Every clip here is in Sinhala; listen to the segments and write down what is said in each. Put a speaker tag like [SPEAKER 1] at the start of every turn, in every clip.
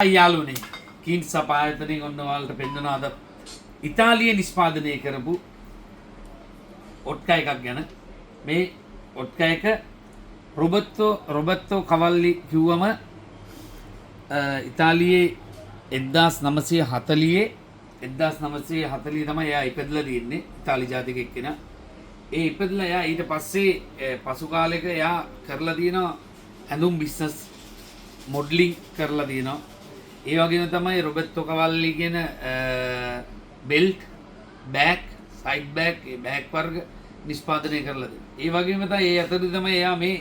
[SPEAKER 1] යාළුවනේ කීන්ස් සපායතනෙන් ඔන්න ඔයාලට පෙන්නනවා අද ඉතාලියේ නිෂ්පාදනය කරපු ඔට්කා එකක් ගැන. මේ ඔට්කා එක රොබර්තෝ කවල්ලි කිව්වම ඉතාලියේ 1940 තමයි එයා ඉපදලා තියෙන්නේ. ඉතාලි ජාතිකයෙක් කෙනා. ඒ ඉපදලා එයා ඊට පස්සේ පසු කාලෙක එයා කරලා තියෙනවා ඇඳුම් බිස්නස් මොඩලින් කරලා තියෙනවා. ඒ වගේම තමයි රොබර්තෝ කවල්ලි කියන බෙල්ට් බෑග් සයිඩ් බෑග් ඒ බෑග් වර්ග නිෂ්පාදනය කරලා දෙනවා. ඒ වගේම තමයි ඒ අතරේ තමයි එයා මේ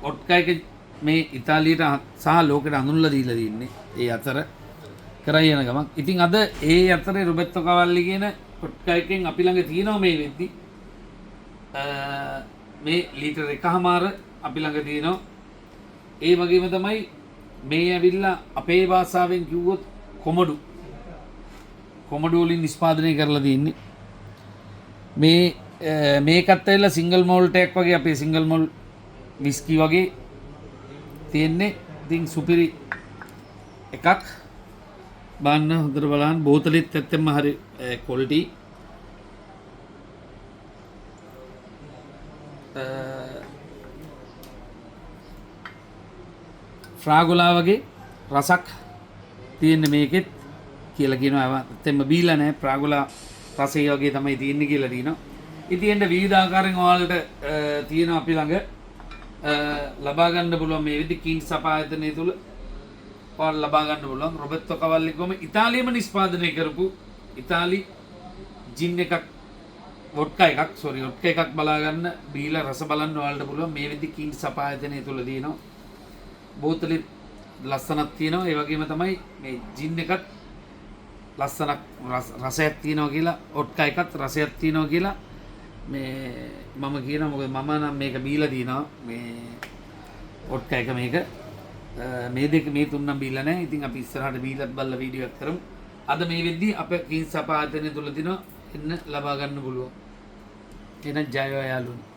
[SPEAKER 1] ඔට්කා එක මේ ඉතාලියට සහ ලෝකෙට හඳුන්වලා දීලා තින්නේ. ඒ අතර කරයි යන ගමන්. ඉතින් අද ඒ අතරේ රොබර්තෝ කවල්ලි කියන ඔට්කා එකෙන් අපි ළඟ තියෙනවා මේ වෙද්දි මේ ලීටර් 1.5 අපි ළඟ තියෙනවා. ඒ වගේම තමයි මේ ඇවිල්ලා අපේ භාෂාවෙන් කිව්වොත් කොමඩු වලින් නිෂ්පාදනය කරලා තියෙන්නේ. මේකත් ඇවිල්ලා සිංගල් මෝල්ට් එකක් වගේ අපේ සිංගල් මෝල් විස්කි වගේ තියෙන්නේ. ඉතින් සුපිරි එකක් බලන්න හොඳට බලන්න. බෝතලෙත් ඇත්තෙන්ම හරි ක්වොලිටි. ෆ්‍රාගොලා වගේ රසක් තියෙන්නේ මේකෙත් කියලා කියනවා. ඇත්තෙන්ම බීලා නැහැ. ෆ්‍රාගොලා රසය වගේ තමයි තියෙන්නේ කියලා දිනවා. ඉතින් එන්න විවිධ ආකාරයෙන් ඔයාලට තියෙනවා අපි ළඟ ලබා ගන්න පුළුවන් මේ විදි කීන්ස් සපායතනය තුල ඔයාලට ලබා ගන්න පුළුවන්. රොබර්තෝ කවල්ලි කොම ඉතාලියම නිෂ්පාදනය කරපු ඉතාලි ජින් එකක් වොඩ්කා එකක් බලා ගන්න බීලා රස බලන්න ඔයාලට පුළුවන්. මේ විදි කීන්ස් සපායතනය තුල දිනවා. බෝතලෙ ලස්සනක් තියෙනවා. ඒ වගේම තමයි මේ ජින් එකත් ලස්සනක් රසයක් තියෙනවා කියලා ඔට්කා එකත් රසයක් තියෙනවා කියලා මේ මම කියනවා. මොකද මම නම් මේක බීලා දිනවා මේ ඔට්කා එක මේක මේ තුන්නම් බීලා නැහැ. ඉතින් අපි ඉස්සරහට බීලත් බලලා වීඩියෝ එකක් කරමු. අද මේ වෙද්දි අපේ කීන්ස් සපායතනය තුල දිනවා එන්න ලබා ගන්න පුළුවන්. එහෙනම් ජය වේවා යාළුවනේ.